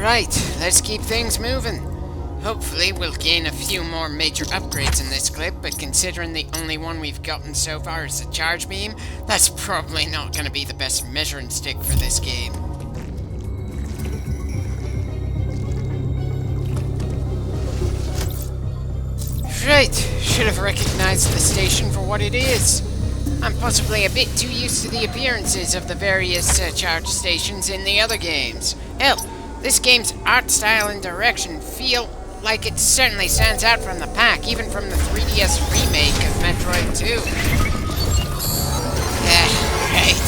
Right, let's keep things moving. Hopefully we'll gain a few more major upgrades in this clip, but considering the only one we've gotten so far is the charge beam, that's probably not going to be the best measuring stick for this game. Right, should have recognized the station for what it is. I'm possibly a bit too used to the appearances of the various charge stations in the other games. Hell, this game's art style and direction feel like it certainly stands out from the pack, even from the 3DS remake of Metroid 2. Right.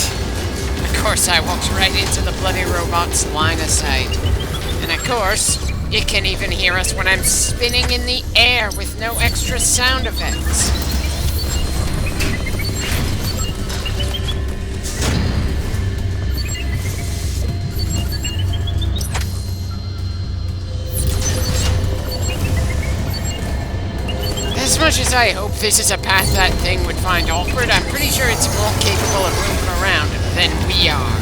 Of course I walked right into the bloody robot's line of sight. And of course, it can even hear us when I'm spinning in the air with no extra sound effects. As much as I hope this is a path that thing would find awkward, I'm pretty sure it's more capable of moving around than we are.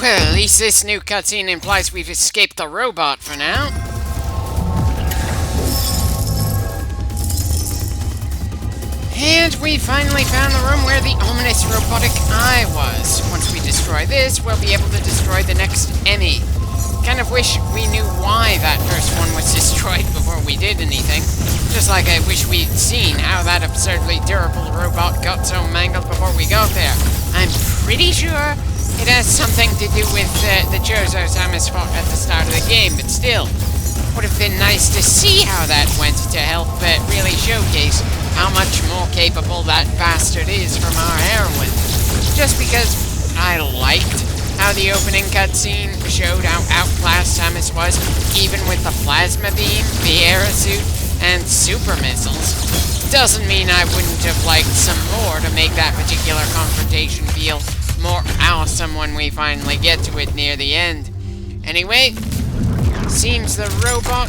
Well, at least this new cutscene implies we've escaped the robot for now. And we finally found the room where the ominous robotic eye was. Once we destroy this, we'll be able to destroy the next Emmy. Kind of wish we knew why that first one was destroyed before we did anything. Just like I wish we'd seen how that absurdly durable robot got so mangled before we got there. I'm pretty sure it has something to do with the Jozo Samus fought at the start of the game, but still, would have been nice to see how that went to help really showcase how much more capable that bastard is from our heroine. Just because I liked how the opening cutscene showed how outclassed Samus was, even with the plasma beam, the aerosuit, and super missiles, doesn't mean I wouldn't have liked some more to make that particular confrontation feel more awesome when we finally get to it near the end. Anyway, seems the robot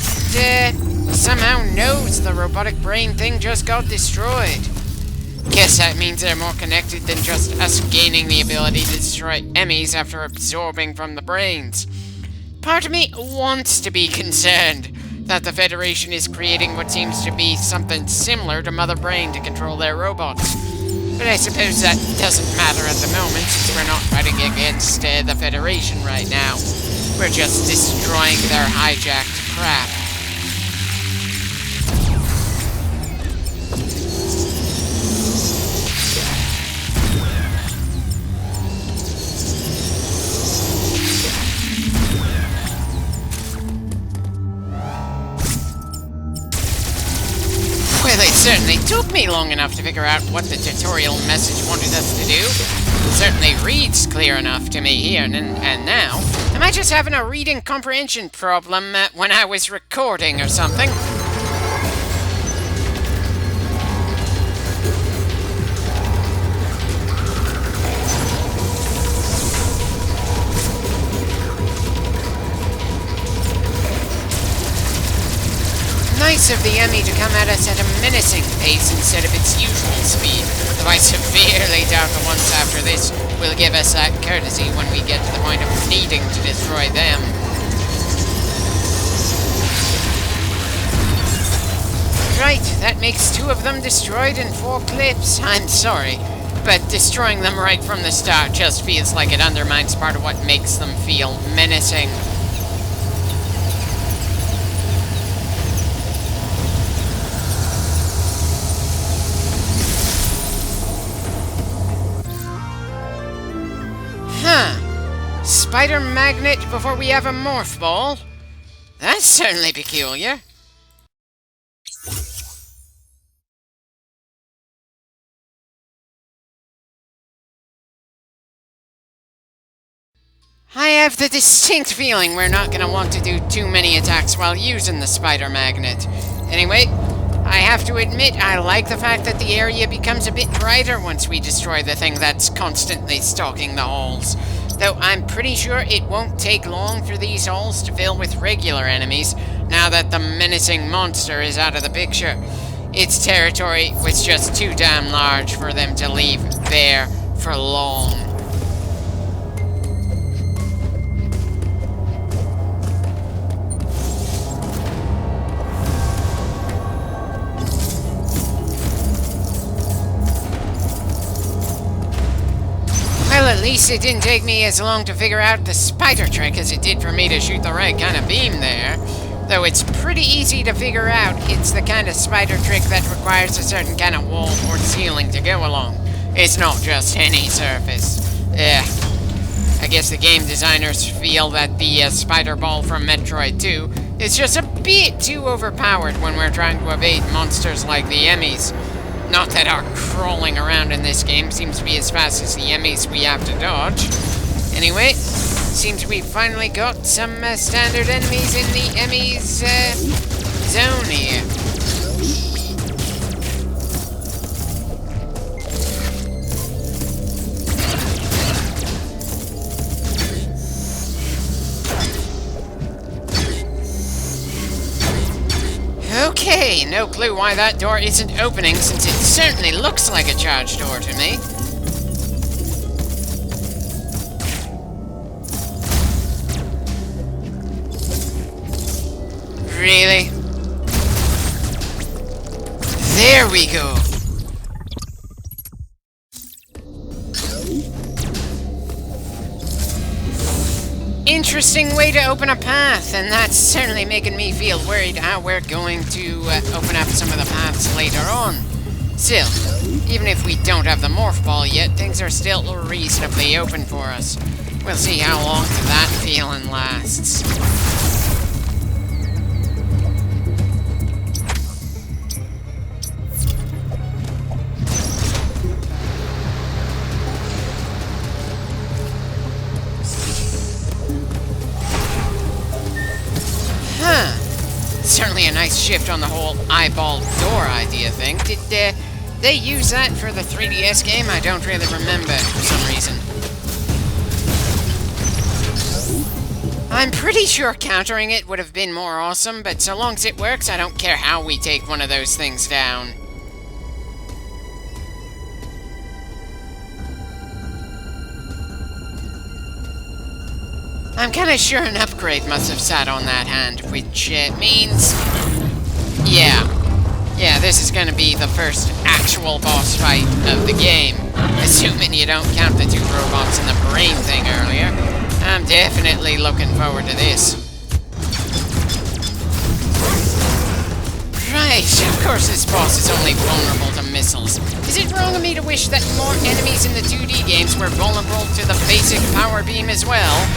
somehow knows the robotic brain thing just got destroyed. Guess that means they're more connected than just us gaining the ability to destroy Emmys after absorbing from the brains. Part of me wants to be concerned that the Federation is creating what seems to be something similar to Mother Brain to control their robots. But I suppose that doesn't matter at the moment, since we're not fighting against the Federation right now. We're just destroying their hijacked crap. Well, it certainly took me long enough to figure out what the tutorial message wanted us to do. It certainly reads clear enough to me here and now. Am I just having a reading comprehension problem when I was recording or something? Nice of the Emmy to come at us at a menacing pace instead of its usual speed, though I severely doubt the ones after this will give us that courtesy when we get to the point of needing to destroy them. Right, that makes 2 of them destroyed in 4 clips. I'm sorry, but destroying them right from the start just feels like it undermines part of what makes them feel menacing. Spider magnet before we have a morph ball? That's certainly peculiar. I have the distinct feeling we're not going to want to do too many attacks while using the spider magnet. Anyway, I have to admit I like the fact that the area becomes a bit brighter once we destroy the thing that's constantly stalking the halls. Though I'm pretty sure it won't take long for these halls to fill with regular enemies, now that the menacing monster is out of the picture. Its territory was just too damn large for them to leave bare for long. Well, at least it didn't take me as long to figure out the spider trick as it did for me to shoot the right kind of beam there. Though it's pretty easy to figure out, it's the kind of spider trick that requires a certain kind of wall or ceiling to go along. It's not just any surface. I guess the game designers feel that the spider ball from Metroid 2 is just a bit too overpowered when we're trying to evade monsters like the Emmys. Not that our crawling around in this game seems to be as fast as the Emmys we have to dodge. Anyway, seems we finally got some standard enemies in the Emmys zone here. Okay, no clue why that door isn't opening, since it certainly looks like a charged door to me. Really? There we go! Interesting way to open a path, and that's certainly making me feel worried how we're going to open up some of the paths later on. Still, even if we don't have the morph ball yet, things are still reasonably open for us. We'll see how long that feeling lasts. Certainly a nice shift on the whole eyeball door idea thing. Did they use that for the 3DS game? I don't really remember for some reason. I'm pretty sure countering it would have been more awesome, but so long as it works, I don't care how we take one of those things down. I'm kinda sure an upgrade must have sat on that hand, which means... Yeah, this is gonna be the first actual boss fight of the game. Assuming you don't count the 2 robots and the brain thing earlier. I'm definitely looking forward to this. Right, of course this boss is only vulnerable to missiles. Is it wrong of me to wish that more enemies in the 2D games were vulnerable to the basic power beam as well?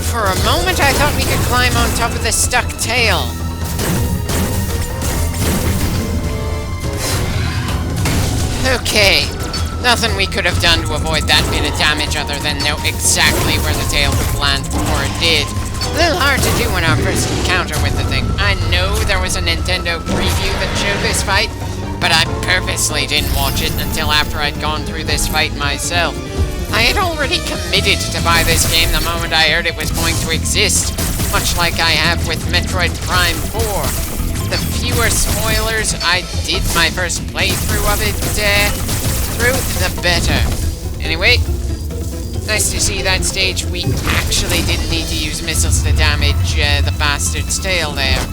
For a moment, I thought we could climb on top of the stuck tail. Okay, nothing we could have done to avoid that bit of damage other than know exactly where the tail would land before it did. A little hard to do in our first encounter with the thing. I know there was a Nintendo preview that showed this fight, but I purposely didn't watch it until after I'd gone through this fight myself. I had already committed to buy this game the moment I heard it was going to exist, much like I have with Metroid Prime 4. The fewer spoilers I did my first playthrough of it through, the better. Anyway, nice to see that stage we actually didn't need to use missiles to damage the bastard's tail there.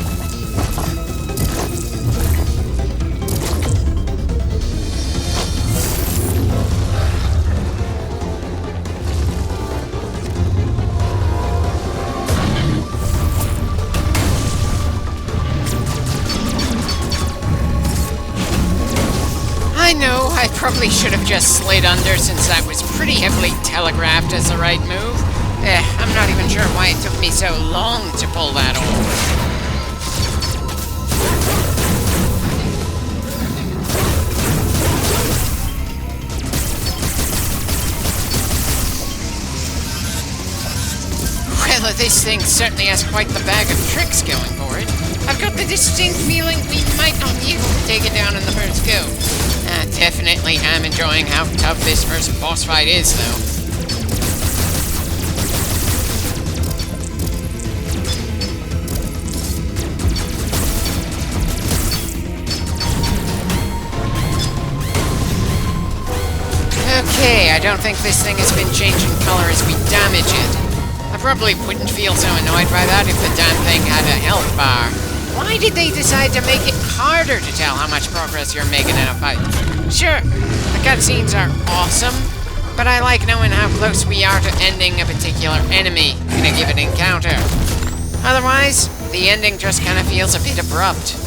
I know, I probably should have just slid under since that was pretty heavily telegraphed as the right move. I'm not even sure why it took me so long to pull that off. Well, this thing certainly has quite the bag of tricks going for it. I've got the distinct feeling we might not be able to take it down in the first go. Definitely am enjoying how tough this first boss fight is, though. Okay, I don't think this thing has been changing color as we damage it. I probably wouldn't feel so annoyed by that if the damn thing had a health bar. Why did they decide to make it harder to tell how much progress you're making in a fight? Sure, the cutscenes are awesome, but I like knowing how close we are to ending a particular enemy in a given encounter. Otherwise, the ending just kind of feels a bit abrupt.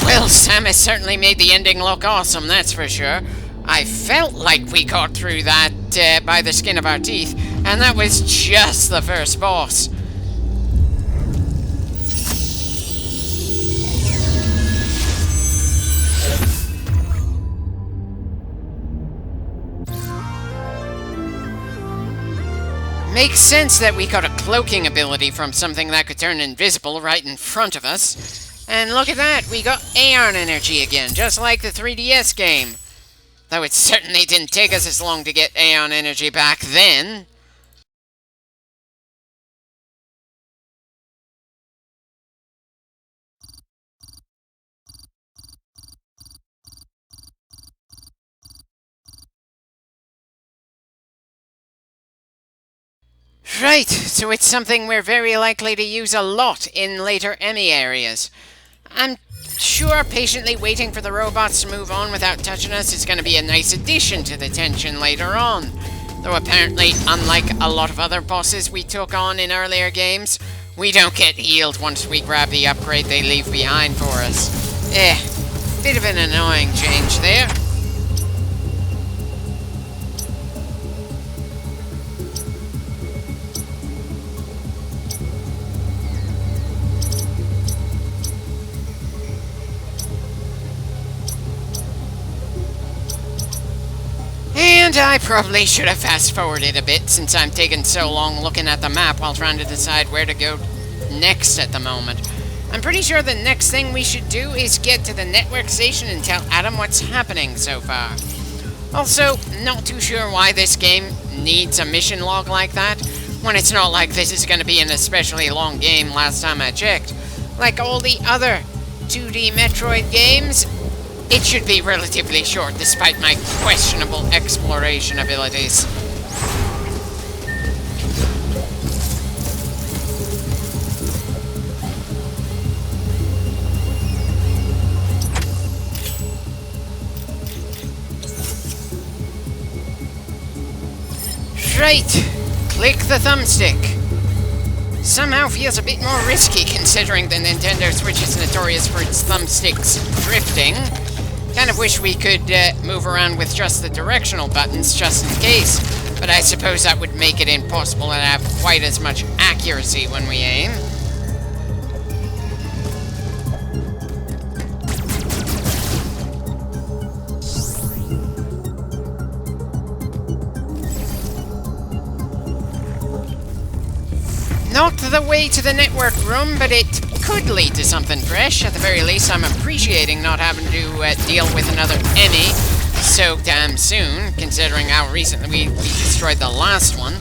Well, Sam has certainly made the ending look awesome, that's for sure. I felt like we got through that by the skin of our teeth, and that was just the first boss. Makes sense that we got a cloaking ability from something that could turn invisible right in front of us. And look at that, we got Aeon energy again, just like the 3DS game. Though it certainly didn't take us as long to get Aeon energy back then. Right, so it's something we're very likely to use a lot in later Emmy areas. I'm sure patiently waiting for the robots to move on without touching us is going to be a nice addition to the tension later on. Though apparently, unlike a lot of other bosses we took on in earlier games, we don't get healed once we grab the upgrade they leave behind for us. Bit of an annoying change there. And I probably should have fast-forwarded a bit, since I'm taking so long looking at the map while trying to decide where to go next at the moment. I'm pretty sure the next thing we should do is get to the network station and tell Adam what's happening so far. Also, not too sure why this game needs a mission log like that, when it's not like this is going to be an especially long game last time I checked. Like all the other 2D Metroid games, it should be relatively short, despite my questionable exploration abilities. Right, click the thumbstick. Somehow feels a bit more risky considering the Nintendo Switch is notorious for its thumbsticks drifting. Kind of wish we could move around with just the directional buttons, just in case. But I suppose that would make it impossible to have quite as much accuracy when we aim. Not the way to the network room, but it could lead to something fresh. At the very least, I'm appreciating not having to deal with another Emmy so damn soon, considering how recently we destroyed the last one.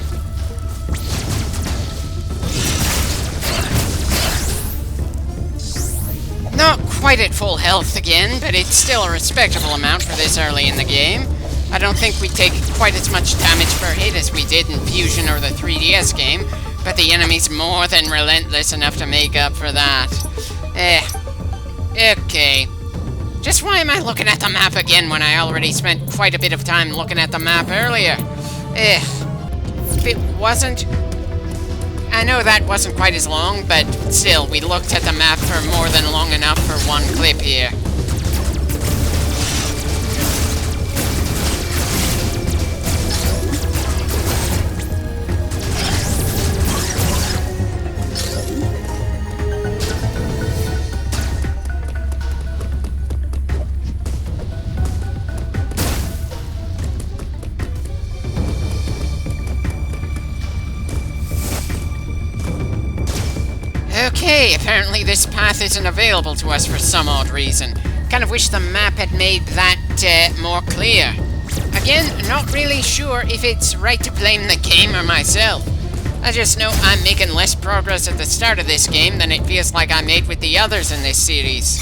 Not quite at full health again, but it's still a respectable amount for this early in the game. I don't think we take quite as much damage per hit as we did in Fusion or the 3DS game, but the enemy's more than relentless enough to make up for that. Okay. Just why am I looking at the map again when I already spent quite a bit of time looking at the map earlier? If it wasn't... I know that wasn't quite as long, but still, we looked at the map for more than long enough for one clip here. Okay, apparently this path isn't available to us for some odd reason. Kind of wish the map had made that more clear. Again, not really sure if it's right to blame the game or myself. I just know I'm making less progress at the start of this game than it feels like I made with the others in this series.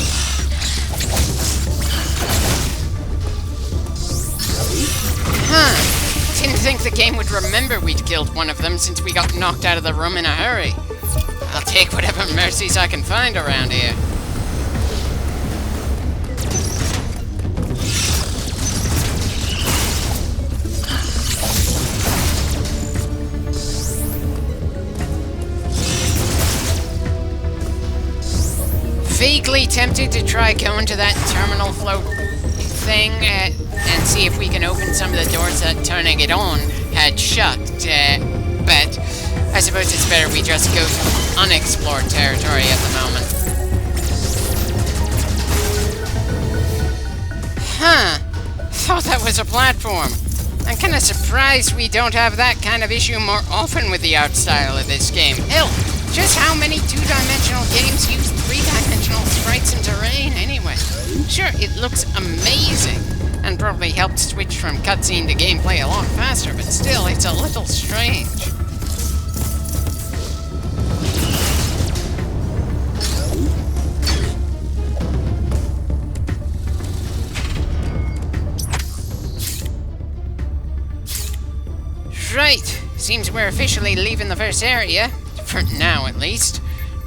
Huh. Didn't think the game would remember we'd killed one of them since we got knocked out of the room in a hurry. I'll take whatever mercies I can find around here. Vaguely tempted to try going to that terminal float thing and see if we can open some of the doors that turning it on had shut, but I suppose it's better we just go through unexplored territory at the moment. Huh. Thought that was a platform. I'm kinda surprised we don't have that kind of issue more often with the art style of this game. Hell, just how many two-dimensional games use three-dimensional sprites and terrain anyway? Sure, it looks amazing, and probably helped switch from cutscene to gameplay a lot faster, but still, it's a little strange. Right, seems we're officially leaving the first area. For now, at least.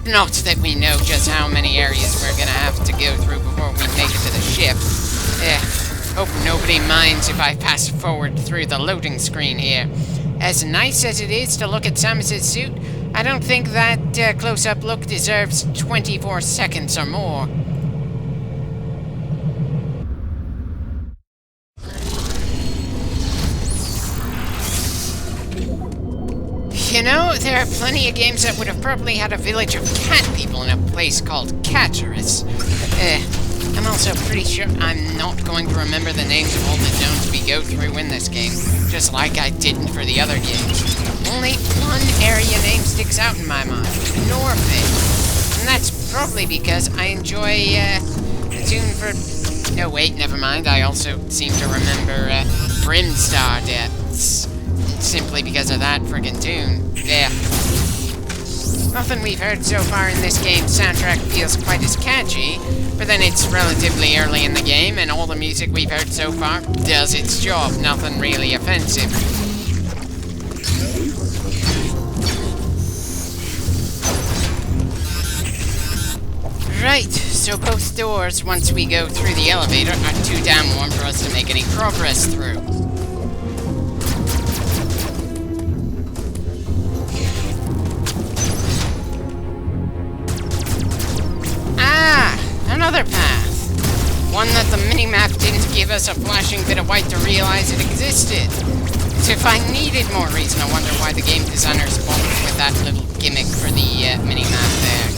Not that we know just how many areas we're gonna have to go through before we make it to the ship. Hope nobody minds if I pass forward through the loading screen here. As nice as it is to look at Samus's suit, I don't think that close-up look deserves 24 seconds or more. You know, there are plenty of games that would have probably had a village of cat people in a place called Cataris. I'm also pretty sure I'm not going to remember the names of all the zones we go through in this game, just like I didn't for the other games. Only one area name sticks out in my mind, Norfit. And that's probably because I enjoy, the tune for... No, wait, never mind. I also seem to remember, Brimstar Depths. Simply because of that friggin' tune. Yeah. Nothing we've heard so far in this game's soundtrack feels quite as catchy, but then it's relatively early in the game, and all the music we've heard so far does its job. Nothing really offensive. Right, so both doors, once we go through the elevator, are too damn warm for us to make any progress through. Another path. One that the minimap didn't give us a flashing bit of white to realize it existed. So if I needed more reason, I wonder why the game designers bothered with that little gimmick for the minimap there.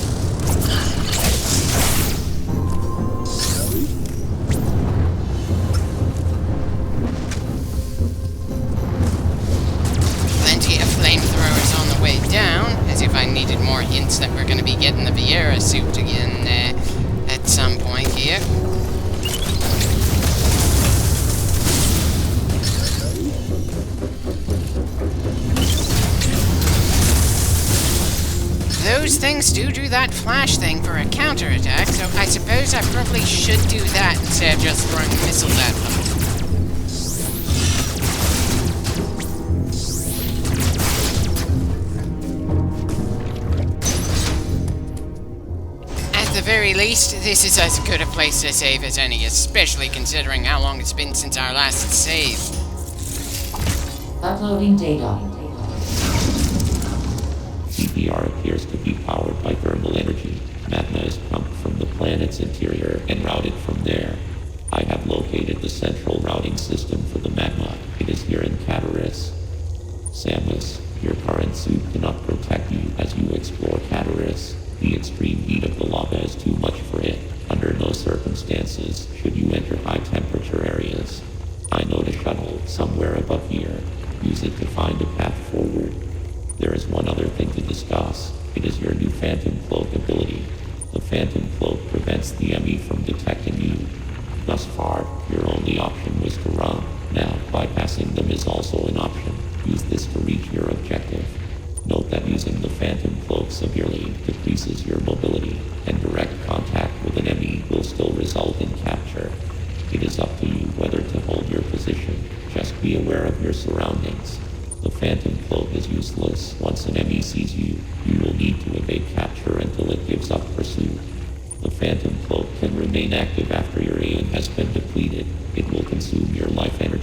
Plenty of flamethrowers on the way down, as if I needed more hints that we're going to be getting the Vieira suit again at some point here. Those things do that flash thing for a counterattack, so I suppose I probably should do that instead of just throwing missiles at them. At the very least, this is as good a place to save as any, especially considering how long it's been since our last save. Uploading data. CPR appears to be powered by thermal energy. Magma is pumped from the planet's interior and routed from there. I have located the central routing system for the magma. It is here in Cataris. Samus, your current suit cannot protect you as you explore Cataris. The extreme heat of the lava is too much for it. Under no circumstances should you enter high-temperature areas. I note a shuttle somewhere above here. Use it to find a path forward. There is one other thing to discuss. It is your new Phantom Cloak ability. The Phantom Cloak prevents the enemy from detecting you. Thus far, your only option was to run. Now, bypassing them is also an option. Use this to reach your objective. Note that surroundings. The Phantom Cloak is useless. Once an enemy sees you, you will need to evade capture until it gives up pursuit. The Phantom Cloak can remain active after your aim has been depleted. It will consume your life energy